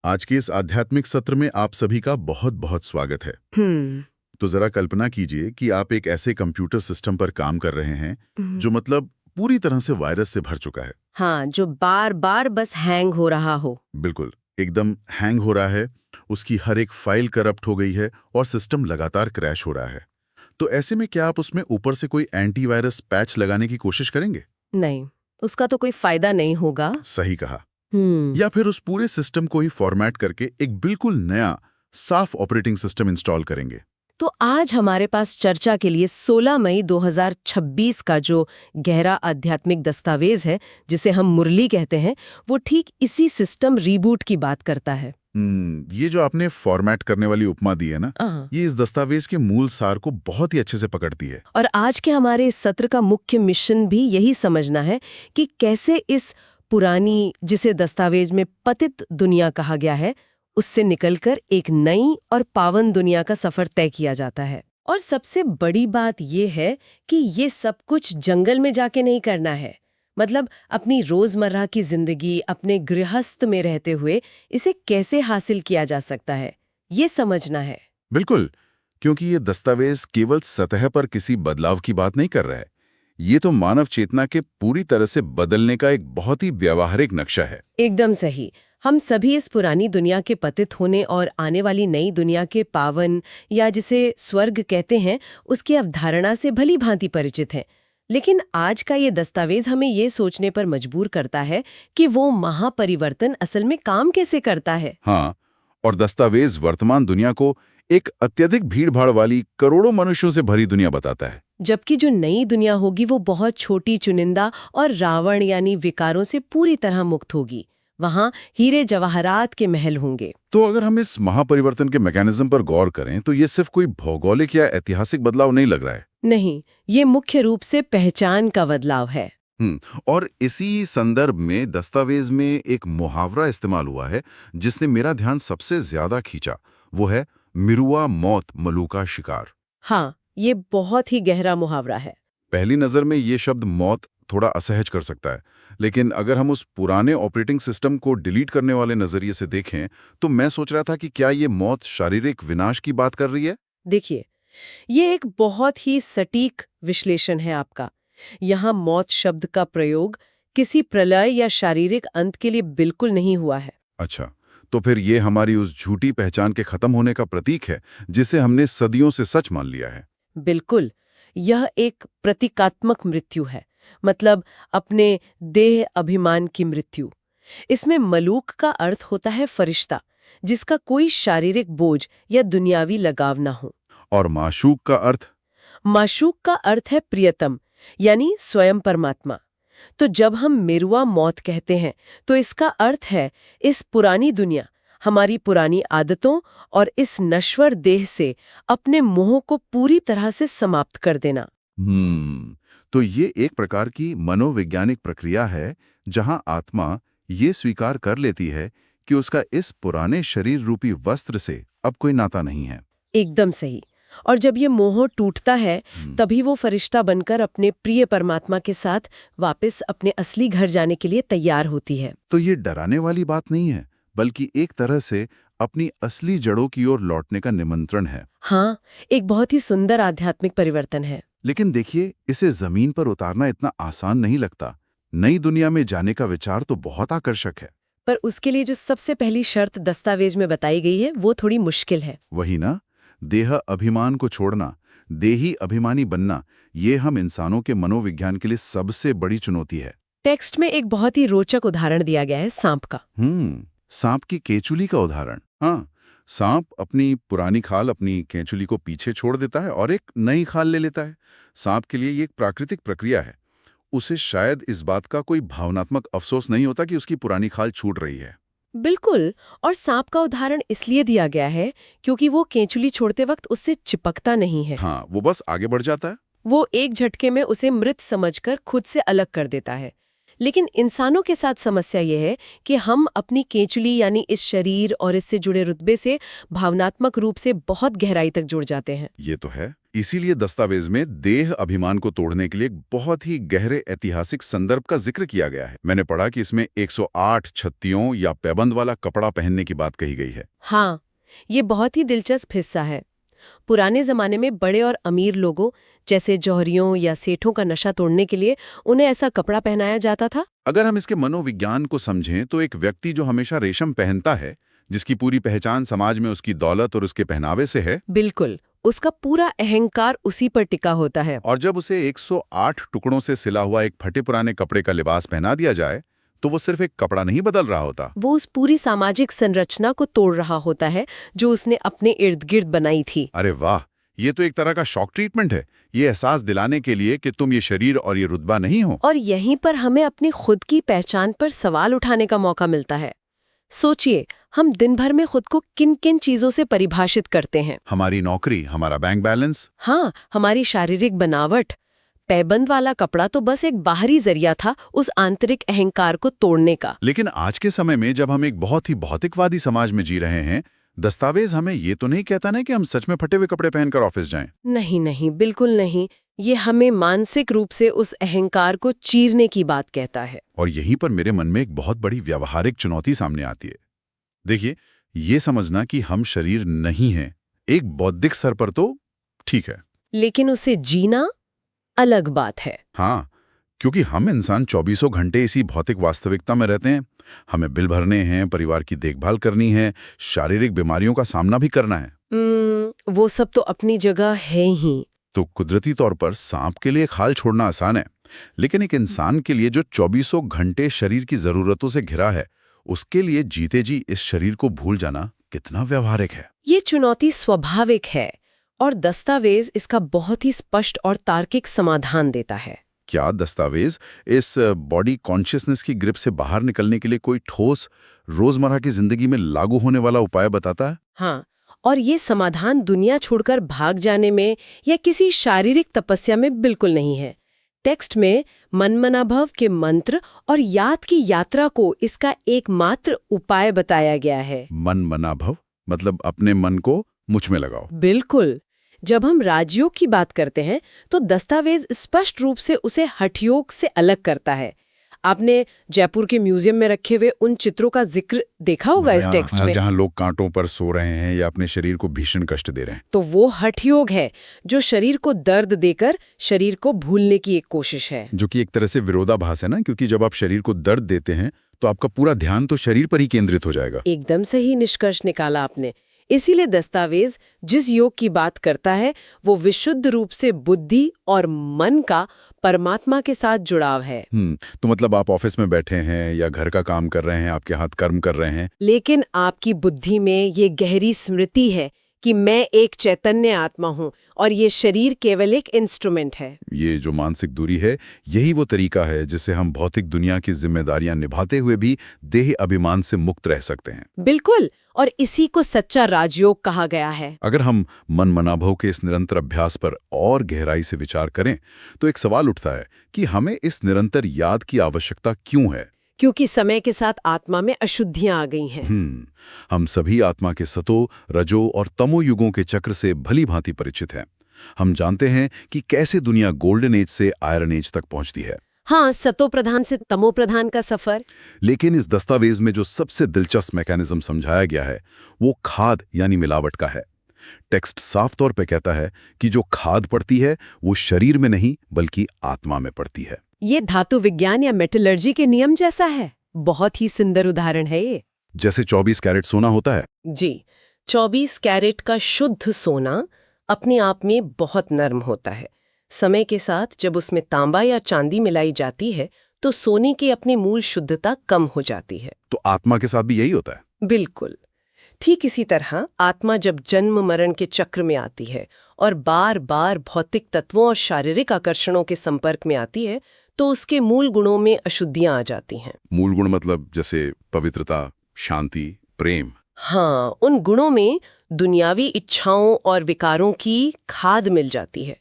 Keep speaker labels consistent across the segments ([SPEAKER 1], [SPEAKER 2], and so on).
[SPEAKER 1] आज के इस आध्यात्मिक सत्र में आप सभी का बहुत बहुत स्वागत है।
[SPEAKER 2] हम्म।
[SPEAKER 1] तो जरा कल्पना कीजिए कि आप एक ऐसे कंप्यूटर सिस्टम पर काम कर रहे हैं
[SPEAKER 2] हम्म।
[SPEAKER 1] जो मतलब पूरी तरह से वायरस से भर चुका है।
[SPEAKER 2] हाँ, जो बार बार बस हैंग हो रहा हो।
[SPEAKER 1] बिल्कुल, एकदम हैंग हो रहा है, उसकी हर एक फाइल करप्ट हो गई है और सिस्टम लगातार क्रैश हो रहा है। तो ऐसे में क्या आप उसमें ऊपर से कोई एंटीवायरस पैच लगाने की कोशिश करेंगे?
[SPEAKER 2] नहीं, उसका तो कोई फायदा नहीं होगा।
[SPEAKER 1] सही कहा।
[SPEAKER 2] हम्म।
[SPEAKER 1] या फिर उस पूरे सिस्टम को ही फॉर्मेट करके एक बिल्कुल नया, साफ ऑपरेटिंग सिस्टम इंस्टॉल करेंगे।
[SPEAKER 2] तो आज हमारे पास चर्चा के लिए 16 मई 2026 का जो गहरा आध्यात्मिक दस्तावेज है, जिसे हम मुरली कहते हैं, वो ठीक इसी सिस्टम रीबूट की बात करता है।
[SPEAKER 1] ये जो आपने फॉर्मेट करने वाली उपमा दी है ना,
[SPEAKER 2] हाँ।
[SPEAKER 1] ये इस दस्तावेज के मूल सार को बहुत ही अच्छे से पकड़ती है।
[SPEAKER 2] और आज के हमारे इस सत्र का मुख्य मिशन भी यही समझना है कि कैसे इस पुरानी, जिसे दस्तावेज में पतित दुनिया कहा गया है, उससे निकलकर एक नई और पावन दुनिया का सफर तय किया जाता है। और सबसे बड़ी बात यह है कि ये सब कुछ जंगल में जाके नहीं करना है। मतलब अपनी रोजमर्रा की जिंदगी, अपने गृहस्थ में रहते हुए इसे कैसे हासिल किया जा सकता है, ये समझना है।
[SPEAKER 1] बिल्कुल, क्योंकि ये दस्तावेज केवल सतह पर किसी बदलाव की बात नहीं कर रहा है। ये तो मानव चेतना के पूरी तरह से बदलने का एक बहुत ही व्यावहारिक नक्शा है।
[SPEAKER 2] एकदम सही। हम सभी इस पुरानी दुनिया के पतित होने और आने वाली नई दुनिया के पावन, या जिसे स्वर्ग कहते हैं, उसकी अवधारणा से भली भांति परिचित हैं। लेकिन आज का ये दस्तावेज हमें ये सोचने पर मजबूर करता है कि वो महापरिवर्तन असल में काम कैसे करता है।
[SPEAKER 1] हाँ, और दस्तावेज वर्तमान दुनिया को एक अत्यधिक भीड़-भाड़ वाली करोड़ों मनुष्यों से भरी दुनिया बताता है।
[SPEAKER 2] जबकि जो नई दुनिया होगी वो बहुत छोटी, चुनिंदा और रावण यानी विकारों से पूरी तरह मुक्त होगी। वहाँ हीरे जवाहरात के महल होंगे।
[SPEAKER 1] तो अगर हम इस महापरिवर्तन के मैकेनिज्म पर गौर करें तो ये सिर्फ कोई भौगोलिक या ऐतिहासिक बदलाव नहीं लग रहा है।
[SPEAKER 2] नहीं, ये मुख्य रूप से पहचान का बदलाव है।
[SPEAKER 1] और इसी संदर्भ में दस्तावेज में एक मुहावरा इस्तेमाल हुआ है जिसने मेरा ध्यान सबसे ज्यादा खींचा। वो है मिरुआ मौत मलूका शिकार।
[SPEAKER 2] हाँ, ये बहुत ही गहरा मुहावरा है।
[SPEAKER 1] पहली नजर में ये शब्द मौत थोड़ा असहज कर सकता है, लेकिन अगर हम उस पुराने ऑपरेटिंग सिस्टम को डिलीट करने वाले नजरिए से देखें तो मैं सोच रहा था कि क्या ये मौत शारीरिक विनाश की बात कर रही है।
[SPEAKER 2] देखिए, ये एक बहुत ही सटीक विश्लेषण है आपका। यहाँ मौत शब्द का प्रयोग किसी प्रलय या शारीरिक अंत के लिए बिल्कुल नहीं हुआ है।
[SPEAKER 1] अच्छा, तो फिर ये हमारी उस झूठी पहचान के खत्म होने का प्रतीक है जिसे हमने सदियों से सच मान लिया है।
[SPEAKER 2] बिल्कुल, यह एक प्रतीकात्मक मृत्यु है। मतलब अपने देह अभिमान की मृत्यु। इसमें मलूक का अर्थ होता है फरिश्ता, जिसका कोई शारीरिक बोझ या दुनियावी लगाव ना हो।
[SPEAKER 1] और माशूक का अर्थ?
[SPEAKER 2] माशूक का अर्थ है प्रियतम, यानी स्वयं परमात्मा। तो जब हम मेरुआ मौत कहते हैं तो इसका अर्थ है इस पुरानी दुनिया, हमारी पुरानी आदतों और इस नश्वर देह से अपने मोह को पूरी तरह से समाप्त कर देना।
[SPEAKER 1] तो ये एक प्रकार की मनोवैज्ञानिक प्रक्रिया है जहां आत्मा ये स्वीकार कर लेती है कि उसका इस पुराने शरीर रूपी वस्त्र से अब कोई नाता नहीं है।
[SPEAKER 2] एकदम सही। और जब ये मोह टूटता है, तभी वो फरिश्ता बनकर अपने प्रिय परमात्मा के साथ वापस अपने असली घर जाने के लिए तैयार होती है।
[SPEAKER 1] तो ये डराने वाली बात नहीं है, बल्कि एक तरह से अपनी असली जड़ों की ओर लौटने का निमंत्रण है।
[SPEAKER 2] हाँ, एक बहुत ही सुंदर आध्यात्मिक परिवर्तन है।
[SPEAKER 1] लेकिन देखिए, इसे जमीन पर उतारना इतना आसान नहीं लगता। नई दुनिया में जाने का विचार तो बहुत आकर्षक है,
[SPEAKER 2] पर उसके लिए जो सबसे पहली शर्त दस्तावेज में बताई गई है वो थोड़ी मुश्किल है।
[SPEAKER 1] वही ना, देह अभिमान को छोड़ना, देही अभिमानी बनना, ये हम इंसानों के मनोविज्ञान के लिए सबसे बड़ी चुनौती है।
[SPEAKER 2] टेक्स्ट में एक बहुत ही रोचक उदाहरण दिया गया है सांप का।
[SPEAKER 1] सांप की केंचुली का उदाहरण। हाँ, सांप अपनी पुरानी खाल, अपनी केंचुली को पीछे छोड़ देता है और एक नई खाल ले लेता है। सांप के लिए ये एक प्राकृतिक प्रक्रिया है। उसे शायद इस बात का कोई भावनात्मक अफसोस नहीं होता कि उसकी पुरानी खाल छूट रही है।
[SPEAKER 2] बिल्कुल। और सांप का उदाहरण इसलिए दिया गया है क्योंकि वो केंचुली छोड़ते वक्त उससे चिपकता नहीं है।
[SPEAKER 1] हाँ, वो बस आगे बढ़ जाता है।
[SPEAKER 2] वो एक झटके में उसे मृत समझकर खुद से अलग कर देता है। लेकिन इंसानों के साथ समस्या ये है कि हम अपनी केंचुली यानी इस शरीर और इससे जुड़े रुतबे से भावनात्मक रूप से बहुत गहराई तक जुड़ जाते हैं।
[SPEAKER 1] ये तो है। इसीलिए दस्तावेज में देह अभिमान को तोड़ने के लिए एक बहुत ही गहरे ऐतिहासिक संदर्भ का जिक्र किया गया है। मैंने पढ़ा कि इसमें 108 छत्तियों या पैबंद वाला कपड़ा पहनने की बात कही गई है।
[SPEAKER 2] हाँ, ये बहुत ही दिलचस्प हिस्सा है। पुराने जमाने में बड़े और अमीर लोगों जैसे जौहरियों या सेठों का नशा तोड़ने के लिए उन्हें ऐसा कपड़ा पहनाया जाता था।
[SPEAKER 1] अगर हम इसके मनोविज्ञान को समझें तो एक व्यक्ति जो हमेशा रेशम पहनता है, जिसकी पूरी पहचान समाज में उसकी दौलत और उसके पहनावे से है,
[SPEAKER 2] बिल्कुल, उसका पूरा अहंकार उसी पर टिका होता है।
[SPEAKER 1] और जब उसे 108 टुकड़ों से सिला हुआ एक फटे पुराने कपड़े का लिबास पहना दिया जाए तो वो सिर्फ एक कपड़ा नहीं बदल रहा होता।
[SPEAKER 2] वो उस पूरी सामाजिक संरचना को तोड़ रहा होता है जो उसने अपने इर्द गिर्द बनाई थी।
[SPEAKER 1] अरे वाह, ये तो एक तरह का शॉक ट्रीटमेंट है, ये एहसास दिलाने के लिए कि तुम ये शरीर और ये रुतबा नहीं हो।
[SPEAKER 2] और यहीं पर हमें अपनी खुद की पहचान पर सवाल उठाने का मौका मिलता है। सोचिए, हम दिन भर में खुद को किन किन चीजों से परिभाषित करते हैं।
[SPEAKER 1] हमारी नौकरी, हमारा बैंक बैलेंस,
[SPEAKER 2] हाँ, हमारी शारीरिक बनावट। पैबंद वाला कपड़ा तो बस एक बाहरी जरिया था उस आंतरिक अहंकार को तोड़ने का।
[SPEAKER 1] लेकिन आज के समय में जब हम एक बहुत ही भौतिकवादी समाज में जी रहे हैं, दस्तावेज हमें ये तो नहीं कहता ना कि हम सच में फटे हुए कपड़े पहनकर ऑफिस जाएं।
[SPEAKER 2] नहीं नहीं, बिल्कुल नहीं। ये हमें मानसिक रूप से उस अहंकार को चीरने की बात कहता है।
[SPEAKER 1] और यहीं पर मेरे मन में एक बहुत बड़ी व्यावहारिक चुनौती सामने आती है। देखिए, ये समझना कि हम शरीर नहीं हैं, एक बौद्धिक स्तर पर तो ठीक है,
[SPEAKER 2] लेकिन उसे जीना अलग बात है।
[SPEAKER 1] हाँ, क्योंकि हम इंसान 24 घंटे इसी भौतिक वास्तविकता में रहते हैं। हमें बिल भरने हैं, परिवार की देखभाल करनी है, शारीरिक बीमारियों का सामना भी करना है।
[SPEAKER 2] वो सब तो अपनी जगह है ही।
[SPEAKER 1] तो कुदरती तौर पर सांप के लिए खाल छोड़ना आसान है, लेकिन एक इंसान के लिए जो 24 घंटे शरीर की जरूरतों से घिरा है, उसके लिए जीते जी इस शरीर को भूल जाना कितना व्यावहारिक है।
[SPEAKER 2] ये चुनौती स्वाभाविक है और दस्तावेज इसका बहुत ही स्पष्ट और तार्किक समाधान देता है।
[SPEAKER 1] क्या दस्तावेज इस बॉडी कॉन्शियसनेस की ग्रिप से बाहर निकलने के लिए कोई ठोस, रोजमर्रा की जिंदगी में लागू होने वाला उपाय बताता है?
[SPEAKER 2] हाँ, और ये समाधान दुनिया छोड़कर भाग जाने में या किसी शारीरिक तपस्या में बिल्कुल नहीं है। टेक्स्ट में मनमनाभव के मंत्र और याद की यात्रा को इसका एकमात्र उपाय बताया गया है।
[SPEAKER 1] मन मनाभव मतलब अपने मन को मुझ में लगाओ।
[SPEAKER 2] बिल्कुल। जब हम राजयोग की बात करते हैं तो दस्तावेज स्पष्ट रूप से उसे हठयोग से अलग करता है। आपने जयपुर के म्यूजियम में रखे हुए उन चित्रों का जिक्र देखा होगा इस टेक्स्ट में,
[SPEAKER 1] जहां लोग कांटों पर सो रहे हैं या अपने शरीर को भीषण कष्ट दे रहे हैं।
[SPEAKER 2] तो वो हठयोग है जो शरीर को दर्द देकर शरीर को भूलने की एक कोशिश है।
[SPEAKER 1] जो कि एक तरह से विरोधाभास है ना, क्योंकि जब आप शरीर को दर्द देते हैं तो आपका पूरा ध्यान तो शरीर पर ही केंद्रित हो जाएगा।
[SPEAKER 2] एकदम सही निष्कर्ष निकाला आपने। इसीलिए दस्तावेज जिस योग की बात करता है वो विशुद्ध रूप से बुद्धि और मन का परमात्मा के साथ जुड़ाव है।
[SPEAKER 1] तो मतलब आप ऑफिस में बैठे हैं या घर का काम कर रहे हैं, आपके हाथ कर्म कर रहे हैं,
[SPEAKER 2] लेकिन आपकी बुद्धि में ये गहरी स्मृति है कि मैं एक चैतन्य आत्मा हूँ और ये शरीर केवल एक इंस्ट्रूमेंट है।
[SPEAKER 1] ये जो मानसिक दूरी है, यही वो तरीका है जिससे हम भौतिक दुनिया की जिम्मेदारियां निभाते हुए भी देह अभिमान से मुक्त रह सकते हैं।
[SPEAKER 2] बिल्कुल, और इसी को सच्चा राजयोग कहा गया है।
[SPEAKER 1] अगर हम मन मनाभव के इस निरंतर अभ्यास पर और गहराई से विचार करें तो एक सवाल उठता है कि हमें इस निरंतर याद की आवश्यकता क्यों है?
[SPEAKER 2] क्योंकि समय के साथ आत्मा में अशुद्धियां आ गई हैं।
[SPEAKER 1] हम सभी आत्मा के सतो, रजो और तमो युगों के चक्र से भली भांति परिचित हैं। हम जानते हैं कि कैसे दुनिया गोल्डन एज से आयरन एज तक पहुंचती है।
[SPEAKER 2] हाँ, सतो प्रधान से तमो प्रधान का सफर।
[SPEAKER 1] लेकिन इस दस्तावेज में जो सबसे दिलचस्प मैकेनिज्म समझाया गया है वो खाद यानी मिलावट का है। टेक्स्ट साफ तौर पे कहता है कि जो खाद पड़ती है वो शरीर में नहीं बल्कि आत्मा में पड़ती है।
[SPEAKER 2] ये धातु विज्ञान या मेटलर्जी के नियम जैसा है। बहुत ही सुंदर उदाहरण है ये।
[SPEAKER 1] जैसे 24 कैरेट सोना होता है।
[SPEAKER 2] जी, 24 कैरेट का शुद्ध सोना अपने आप में बहुत नर्म होता है। समय के साथ जब उसमें तांबा या चांदी मिलाई जाती है तो सोने की अपनी मूल शुद्धता कम हो जाती है।
[SPEAKER 1] तो आत्मा के साथ भी यही होता है?
[SPEAKER 2] बिल्कुल। ठीक इसी तरह आत्मा जब जन्म मरण के चक्र में आती है और बार बार भौतिक तत्वों और शारीरिक आकर्षणों के संपर्क में आती है तो उसके मूल गुणों में अशुद्धियां आ जाती हैं।
[SPEAKER 1] मूल गुण मतलब जैसे पवित्रता, शांति, प्रेम।
[SPEAKER 2] हाँ, उन गुणों में दुनियावी इच्छाओं और विकारों की खाद मिल जाती है।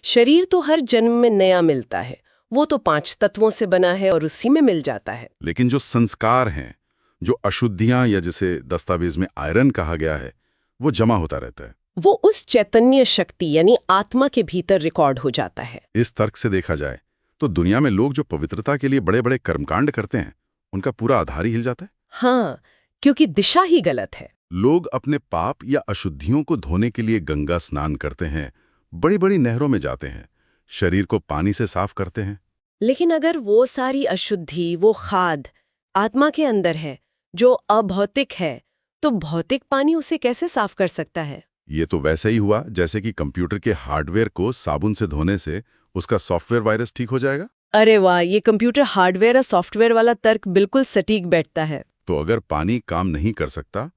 [SPEAKER 2] शरीर तो हर जन्म में नया मिलता है, वो तो 5 तत्वों से बना है और उसी में मिल जाता है।
[SPEAKER 1] लेकिन जो संस्कार हैं, जो अशुद्धियां या जिसे दस्तावेज में आयरन कहा गया है, वो जमा होता रहता है।
[SPEAKER 2] वो उस चैतन्य शक्ति यानी आत्मा के भीतर रिकॉर्ड हो जाता है।
[SPEAKER 1] इस तर्क से देखा जाए तो दुनिया में लोग जो पवित्रता के लिए बड़े बड़े कर्मकांड करते हैं उनका पूरा आधार ही हिल जाता है।
[SPEAKER 2] हाँ, क्योंकि दिशा ही गलत है।
[SPEAKER 1] लोग अपने पाप या अशुद्धियों को धोने के लिए गंगा स्नान करते हैं, बड़ी बड़ी नहरों में जाते हैं, शरीर को पानी से साफ करते हैं।
[SPEAKER 2] लेकिन अगर वो सारी अशुद्धि, वो खाद आत्मा के अंदर है जो अभौतिक है, तो भौतिक पानी उसे कैसे साफ कर सकता है?
[SPEAKER 1] ये तो वैसे ही हुआ जैसे कि कंप्यूटर के हार्डवेयर को साबुन से धोने से उसका सॉफ्टवेयर वायरस ठीक हो जाएगा।
[SPEAKER 2] अरे वाह, ये कंप्यूटर हार्डवेयर और सॉफ्टवेयर वाला तर्क बिल्कुल सटीक बैठता है।
[SPEAKER 1] तो अगर पानी काम नहीं कर सकता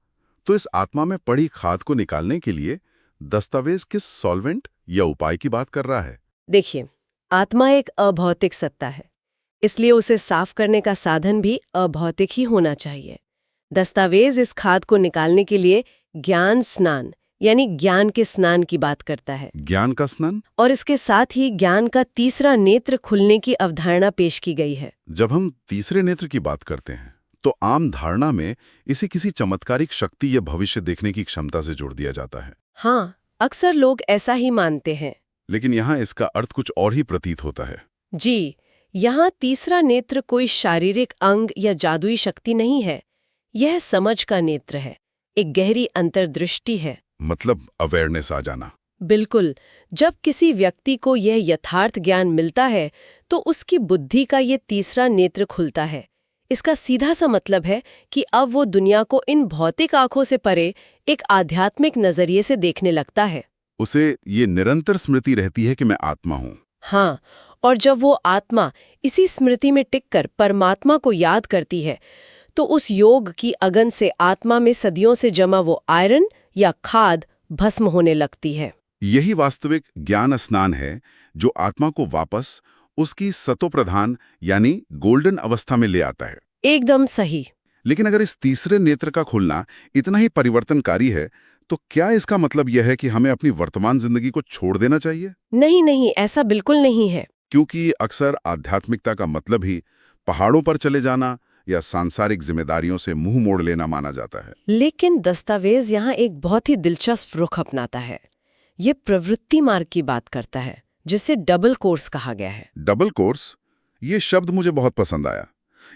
[SPEAKER 1] तो इस आत्मा में पड़ी खाद को निकालने के लिए दस्तावेज किस सॉल्वेंट या उपाय की बात कर रहा है?
[SPEAKER 2] देखिए, आत्मा एक अभौतिक सत्ता है, इसलिए उसे साफ करने का साधन भी अभौतिक ही होना चाहिए। दस्तावेज इस खाद को निकालने के लिए ज्ञान स्नान यानी ज्ञान के स्नान की बात करता है,
[SPEAKER 1] ज्ञान का स्नान?
[SPEAKER 2] और इसके साथ ही ज्ञान का तीसरा नेत्र खुलने की अवधारणा पेश की गई है।
[SPEAKER 1] जब हम तीसरे नेत्र की बात करते हैं तो आम धारणा में इसे किसी चमत्कारिक शक्ति या भविष्य देखने की क्षमता से जोड़ दिया जाता है।
[SPEAKER 2] हाँ, अक्सर लोग ऐसा ही मानते हैं।
[SPEAKER 1] लेकिन यहाँ इसका अर्थ कुछ और ही प्रतीत होता है।
[SPEAKER 2] जी, यहाँ तीसरा नेत्र कोई शारीरिक अंग या जादुई शक्ति नहीं है। यह समझ का नेत्र है, एक गहरी अंतर्दृष्टि है।
[SPEAKER 1] मतलब अवेयरनेस आ जाना।
[SPEAKER 2] बिल्कुल, जब किसी व्यक्ति को यह यथार्थ ज्ञान मिलता है तो उसकी बुद्धि का ये तीसरा नेत्र खुलता है। इसका सीधा सा मतलब है कि अब वो दुनिया को इन भौतिक आंखों से परे एक आध्यात्मिक नजरिए से देखने लगता है।
[SPEAKER 1] उसे ये निरंतर स्मृति रहती है कि मैं आत्मा हूँ।
[SPEAKER 2] हाँ, और जब वो आत्मा इसी स्मृति में टिककर परमात्मा को याद करती है तो उस योग की अगन से आत्मा में सदियों से जमा वो आयरन या खाद भस्म होने लगती है।
[SPEAKER 1] यही वास्तविक ज्ञान स्नान है जो आत्मा को वापस उसकी सतोप्रधान यानी गोल्डन अवस्था में ले आता है।
[SPEAKER 2] एकदम सही।
[SPEAKER 1] लेकिन अगर इस तीसरे नेत्र का खुलना इतना ही परिवर्तनकारी है तो क्या इसका मतलब यह है कि हमें अपनी वर्तमान जिंदगी को छोड़ देना चाहिए?
[SPEAKER 2] नहीं नहीं, ऐसा बिल्कुल नहीं है।
[SPEAKER 1] क्योंकि अक्सर आध्यात्मिकता का मतलब ही पहाड़ों पर चले जाना या सांसारिक जिम्मेदारियों से मुंह मोड़ लेना माना जाता है।
[SPEAKER 2] लेकिन दस्तावेज यहाँ एक बहुत ही दिलचस्प रुख अपनाता है। ये प्रवृत्ति मार्ग की बात करता है, जिसे डबल कोर्स कहा गया है।
[SPEAKER 1] डबल कोर्स, ये शब्द मुझे बहुत पसंद आया।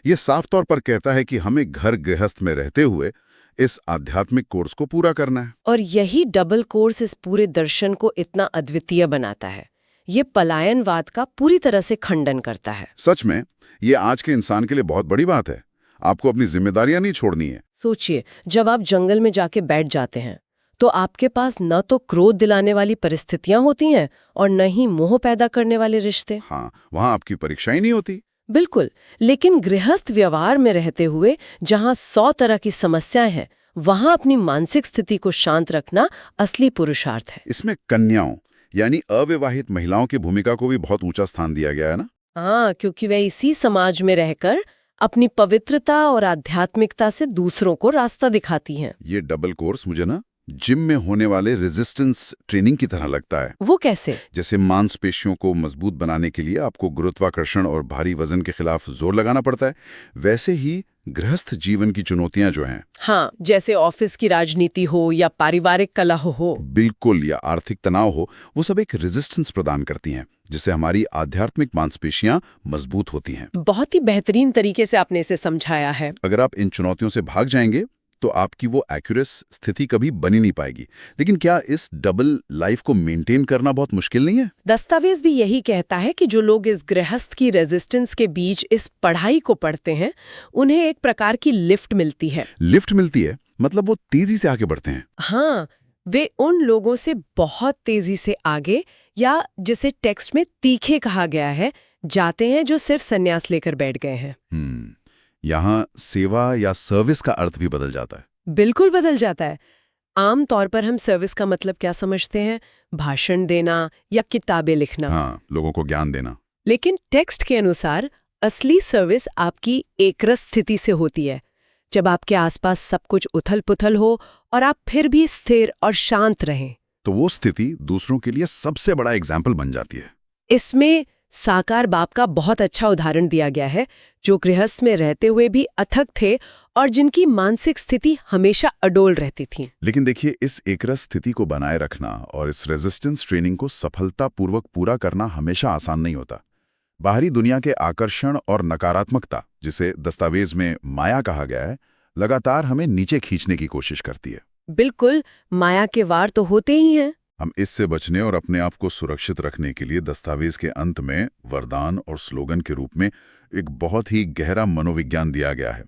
[SPEAKER 1] ये साफ तौर पर कहता है कि हमें घर गृहस्थ में रहते हुए इस आध्यात्मिक कोर्स को पूरा करना है।
[SPEAKER 2] और यही डबल कोर्स इस पूरे दर्शन को इतना अद्वितीय बनाता है। ये पलायनवाद का पूरी तरह से खंडन करता है।
[SPEAKER 1] सच में ये आज के इंसान के लिए बहुत बड़ी बात है। आपको अपनी जिम्मेदारियां नहीं छोड़नी है।
[SPEAKER 2] सोचिए, जब आप जंगल में जाके बैठ जाते हैं तो आपके पास न तो क्रोध दिलाने वाली परिस्थितियां होती हैं और न ही मोह पैदा करने वाले रिश्ते।
[SPEAKER 1] हाँ, वहां आपकी परीक्षा ही नहीं होती।
[SPEAKER 2] बिल्कुल, लेकिन गृहस्थ व्यवहार में रहते हुए जहां 100 तरह की समस्याएं हैं, वहां अपनी मानसिक स्थिति को शांत रखना असली पुरुषार्थ है।
[SPEAKER 1] इसमें कन्याओं यानी अविवाहित महिलाओं की भूमिका को भी बहुत ऊंचा स्थान दिया गया है ना?
[SPEAKER 2] हाँ, क्योंकि वे इसी समाज में रहकर अपनी पवित्रता और आध्यात्मिकता से दूसरों को रास्ता दिखाती हैं।
[SPEAKER 1] ये डबल कोर्स मुझे ना जिम में होने वाले रेजिस्टेंस ट्रेनिंग की तरह लगता है।
[SPEAKER 2] वो कैसे?
[SPEAKER 1] जैसे मांसपेशियों को मजबूत बनाने के लिए आपको गुरुत्वाकर्षण और भारी वजन के खिलाफ जोर लगाना पड़ता है, वैसे ही गृहस्थ जीवन की चुनौतियां जो हैं,
[SPEAKER 2] हाँ, जैसे ऑफिस की राजनीति हो या पारिवारिक कलह हो,
[SPEAKER 1] बिल्कुल, या आर्थिक तनाव हो, वो सब एक रेजिस्टेंस प्रदान करती हैं जिससे हमारी आध्यात्मिक मांसपेशियां मजबूत होती हैं।
[SPEAKER 2] बहुत ही बेहतरीन तरीके से आपने इसे समझाया है।
[SPEAKER 1] अगर आप इन चुनौतियों से भाग जाएंगे तो आपकी वो एक्यूरेस स्थिति कभी बनी नहीं पाएगी। लेकिन क्या इस डबल लाइफ को मेंटेन करना बहुत मुश्किल नहीं है?
[SPEAKER 2] दस्तावेज भी यही कहता है कि जो लोग इस गृहस्थ की रेजिस्टेंस के बीच इस पढ़ाई को पढ़ते हैं, उन्हें एक प्रकार की लिफ्ट मिलती है।
[SPEAKER 1] लिफ्ट मिलती है मतलब वो तेजी से आगे बढ़ते हैं।
[SPEAKER 2] हाँ, वे उन लोगों से बहुत तेजी से आगे, या जिसे टेक्स्ट में तीखे कहा गया है, जाते हैं जो सिर्फ संन्यास लेकर बैठ गए हैं।
[SPEAKER 1] यहाँ सेवा या सर्विस का अर्थ भी बदल जाता है।
[SPEAKER 2] बिल्कुल बदल जाता है। आम तौर पर हम सर्विस का मतलब क्या समझते हैं? भाषण देना या किताबें लिखना।
[SPEAKER 1] हाँ, लोगों को ज्ञान देना।
[SPEAKER 2] लेकिन टेक्स्ट के अनुसार असली सर्विस आपकी एकरस स्थिति से होती है, जब आपके आसपास सब कुछ उथल-पुथल हो और आप फिर भी स्थिर और शांत रहें।
[SPEAKER 1] तो वो स्थिति दूसरों के लिए सबसे बड़ा एग्जाम्पल बन जाती है।
[SPEAKER 2] इसमें साकार बाप का बहुत अच्छा उदाहरण दिया गया है, जो गृहस्थ में रहते हुए भी अथक थे और जिनकी मानसिक स्थिति हमेशा अडोल रहती थी।
[SPEAKER 1] लेकिन देखिए, इस एकरस स्थिति को बनाए रखना और इस रेजिस्टेंस ट्रेनिंग को सफलतापूर्वक पूरा करना हमेशा आसान नहीं होता। बाहरी दुनिया के आकर्षण और नकारात्मकता, जिसे दस्तावेज में माया कहा गया है, लगातार हमें नीचे खींचने की कोशिश करती है।
[SPEAKER 2] बिल्कुल, माया के वार तो होते ही हैं।
[SPEAKER 1] हम इससे बचने और अपने आप को सुरक्षित रखने के लिए दस्तावेज के अंत में वरदान और स्लोगन के रूप में एक बहुत ही गहरा मनोविज्ञान दिया गया है।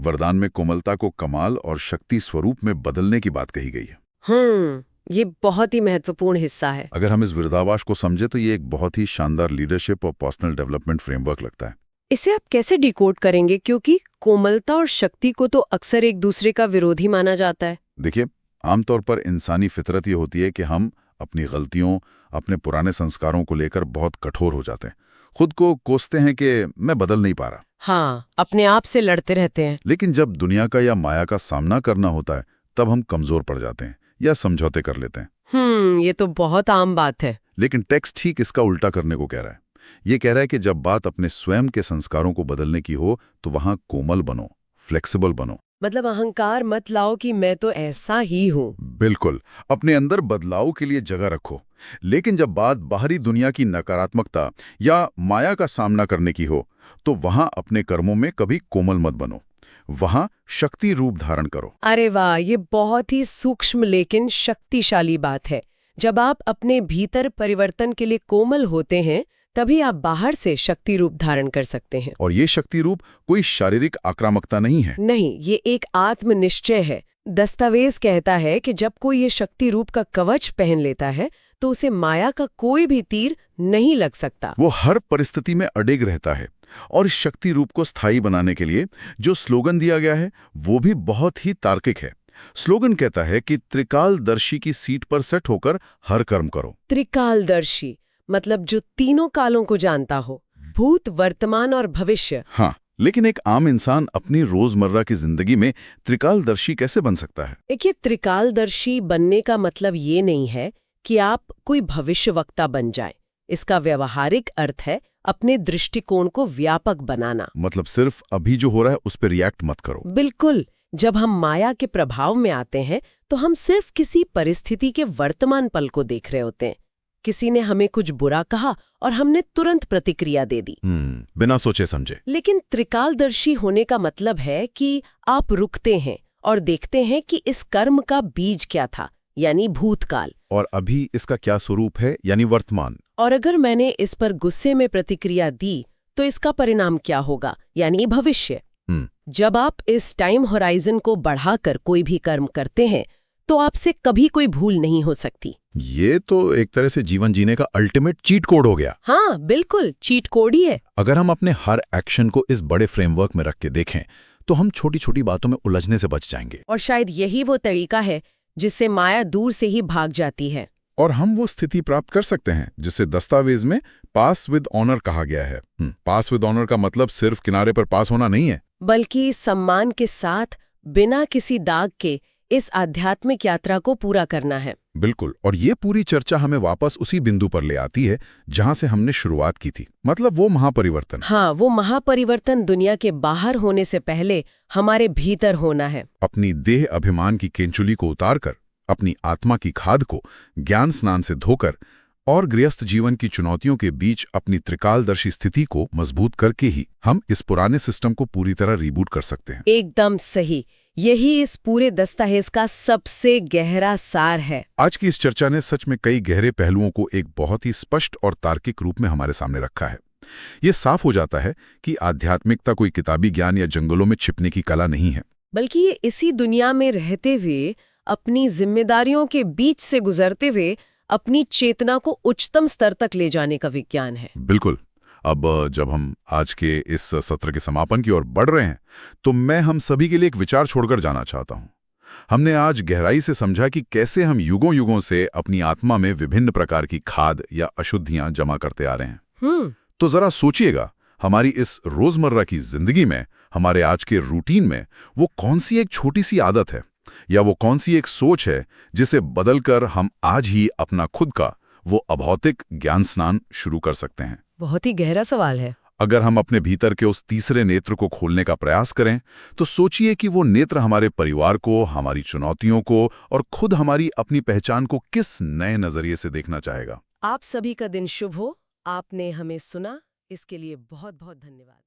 [SPEAKER 1] वरदान में कोमलता को कमाल और शक्ति स्वरूप में बदलने की बात कही गई है।
[SPEAKER 2] ये बहुत ही महत्वपूर्ण हिस्सा है।
[SPEAKER 1] अगर हम इस विरोधाभास को समझे तो ये एक बहुत ही शानदार लीडरशिप और पर्सनल डेवलपमेंट फ्रेमवर्क लगता है।
[SPEAKER 2] इसे आप कैसे डिकोड करेंगे, क्योंकि कोमलता और शक्ति को तो अक्सर एक दूसरे का विरोधी माना जाता है।
[SPEAKER 1] देखिए, आमतौर पर इंसानी फितरत ये होती है कि हम अपनी गलतियों, अपने पुराने संस्कारों को लेकर बहुत कठोर हो जाते हैं। खुद को कोसते हैं कि मैं बदल नहीं पा रहा।
[SPEAKER 2] हाँ, अपने आप से लड़ते रहते हैं।
[SPEAKER 1] लेकिन जब दुनिया का या माया का सामना करना होता है, तब हम कमजोर पड़ जाते हैं या समझौते कर लेते हैं।
[SPEAKER 2] ये तो बहुत आम बात है।
[SPEAKER 1] लेकिन टेक्स्ट ठीक इसका उल्टा करने को कह रहा है। ये कह रहा है कि जब बात अपने स्वयं के संस्कारों को बदलने की हो, तो वहां कोमल बनो, फ्लेक्सिबल बनो।
[SPEAKER 2] मतलब अहंकार मत लाओ कि मैं तो ऐसा ही हूँ।
[SPEAKER 1] बिल्कुल, अपने अंदर बदलाव के लिए जगह रखो। लेकिन जब बात बाहरी दुनिया की नकारात्मकता या माया का सामना करने की हो, तो वहां अपने कर्मों में कभी कोमल मत बनो, वहां शक्ति रूप धारण करो।
[SPEAKER 2] अरे वाह, ये बहुत ही सूक्ष्म लेकिन शक्तिशाली बात है। जब आप अपने भीतर परिवर्तन के लिए कोमल होते हैं, तभी आप बाहर से शक्ति रूप धारण कर सकते हैं।
[SPEAKER 1] और ये शक्ति रूप कोई शारीरिक आक्रामकता नहीं है।
[SPEAKER 2] नहीं, ये एक आत्मनिश्चय है। दस्तावेज कहता है कि जब कोई ये शक्ति रूप का कवच पहन लेता है, तो उसे माया का कोई भी तीर नहीं लग सकता।
[SPEAKER 1] वो हर परिस्थिति में अडिग रहता है। और इस शक्ति रूप को स्थायी बनाने के लिए जो स्लोगन दिया गया है, वो भी बहुत ही तार्किक है। स्लोगन कहता है कि त्रिकालदर्शी की सीट पर सेट होकर हर कर्म करो।
[SPEAKER 2] त्रिकालदर्शी मतलब जो तीनों कालों को जानता हो, भूत, वर्तमान और भविष्य।
[SPEAKER 1] हाँ, लेकिन एक आम इंसान अपनी रोजमर्रा की जिंदगी में त्रिकालदर्शी कैसे बन सकता है?
[SPEAKER 2] देखिए, त्रिकालदर्शी बनने का मतलब ये नहीं है कि आप कोई भविष्यवक्ता बन जाए। इसका व्यवहारिक अर्थ है अपने दृष्टिकोण को व्यापक बनाना।
[SPEAKER 1] मतलब सिर्फ अभी जो हो रहा है उस पर रिएक्ट मत करो।
[SPEAKER 2] बिल्कुल। जब हम माया के प्रभाव में आते हैं, तो हम सिर्फ किसी परिस्थिति के वर्तमान पल को देख रहे होते हैं। किसी ने हमें कुछ बुरा कहा और हमने तुरंत प्रतिक्रिया दे दी,
[SPEAKER 1] बिना सोचे समझे।
[SPEAKER 2] लेकिन त्रिकालदर्शी होने का मतलब है कि आप रुकते हैं और देखते हैं कि इस कर्म का बीज क्या था, यानी भूतकाल,
[SPEAKER 1] और अभी इसका क्या स्वरूप है, यानी वर्तमान।
[SPEAKER 2] और अगर मैंने इस पर गुस्से में प्रतिक्रिया दी, तो इसका परिणाम क्या होगा, यानी भविष्य। जब आप इस टाइम होराइजन को बढ़ाकर कोई भी कर्म करते हैं, तो आपसे कभी कोई भूल नहीं हो सकती।
[SPEAKER 1] ये तो एक तरह से जीवन जीने का अल्टीमेट चीट कोड हो गया।
[SPEAKER 2] हाँ, बिल्कुल, चीट कोड ही है।
[SPEAKER 1] अगर हम अपने हर एक्शन को इस बड़े फ्रेमवर्क में रख के देखें, तो हम छोटी छोटी बातों में उलझने से बच जाएंगे।
[SPEAKER 2] और शायद यही वो तरीका है जिससे माया दूर से ही भाग जाती है।
[SPEAKER 1] और हम वो स्थिति प्राप्त कर सकते हैं जिसे दस्तावेज में पास विद ऑनर कहा गया है। पास विद ऑनर का मतलब सिर्फ किनारे पर पास होना नहीं है,
[SPEAKER 2] बल्कि सम्मान के साथ, बिना किसी दाग के इस आध्यात्मिक यात्रा को पूरा करना है।
[SPEAKER 1] बिल्कुल। और ये पूरी चर्चा हमें वापस उसी बिंदु पर ले आती है जहां से हमने शुरुआत की थी, मतलब वो महापरिवर्तन।
[SPEAKER 2] हाँ, वो महापरिवर्तन दुनिया के बाहर होने से पहले हमारे भीतर होना है।
[SPEAKER 1] अपनी देह अभिमान की केंचुली को उतारकर, अपनी आत्मा की खाद को ज्ञान स्नान से धोकर और गृहस्थ जीवन की चुनौतियों के बीच अपनी त्रिकालदर्शी स्थिति को मजबूत करके ही हम इस पुराने सिस्टम को पूरी तरह रीबूट कर सकते हैं।
[SPEAKER 2] एकदम सही। यही इस पूरे दस्तावेज का सबसे गहरा सार है।
[SPEAKER 1] आज की इस चर्चा ने सच में कई गहरे पहलुओं को एक बहुत ही स्पष्ट और तार्किक रूप में हमारे सामने रखा है। ये साफ हो जाता है कि आध्यात्मिकता कोई किताबी ज्ञान या जंगलों में छिपने की कला नहीं है,
[SPEAKER 2] बल्कि ये इसी दुनिया में रहते हुए, अपनी जिम्मेदारियों के बीच से गुजरते हुए अपनी चेतना को उच्चतम स्तर तक ले जाने का विज्ञान है।
[SPEAKER 1] बिल्कुल। अब जब हम आज के इस सत्र के समापन की ओर बढ़ रहे हैं, तो मैं हम सभी के लिए एक विचार छोड़कर जाना चाहता हूं। हमने आज गहराई से समझा कि कैसे हम युगों युगों से अपनी आत्मा में विभिन्न प्रकार की खाद या अशुद्धियां जमा करते आ रहे हैं। तो जरा सोचिएगा, हमारी इस रोजमर्रा की जिंदगी में, हमारे आज के रूटीन में वो कौन सी एक छोटी सी आदत है या वो कौन सी एक सोच है जिसे बदलकर हम आज ही अपना खुद का वो अभौतिक ज्ञान स्नान शुरू कर सकते हैं।
[SPEAKER 2] बहुत ही गहरा सवाल है।
[SPEAKER 1] अगर हम अपने भीतर के उस तीसरे नेत्र को खोलने का प्रयास करें, तो सोचिए कि वो नेत्र हमारे परिवार को, हमारी चुनौतियों को और खुद हमारी अपनी पहचान को किस नए नजरिए से देखना चाहेगा।
[SPEAKER 2] आप सभी का दिन शुभ हो। आपने हमें सुना, इसके लिए बहुत बहुत धन्यवाद।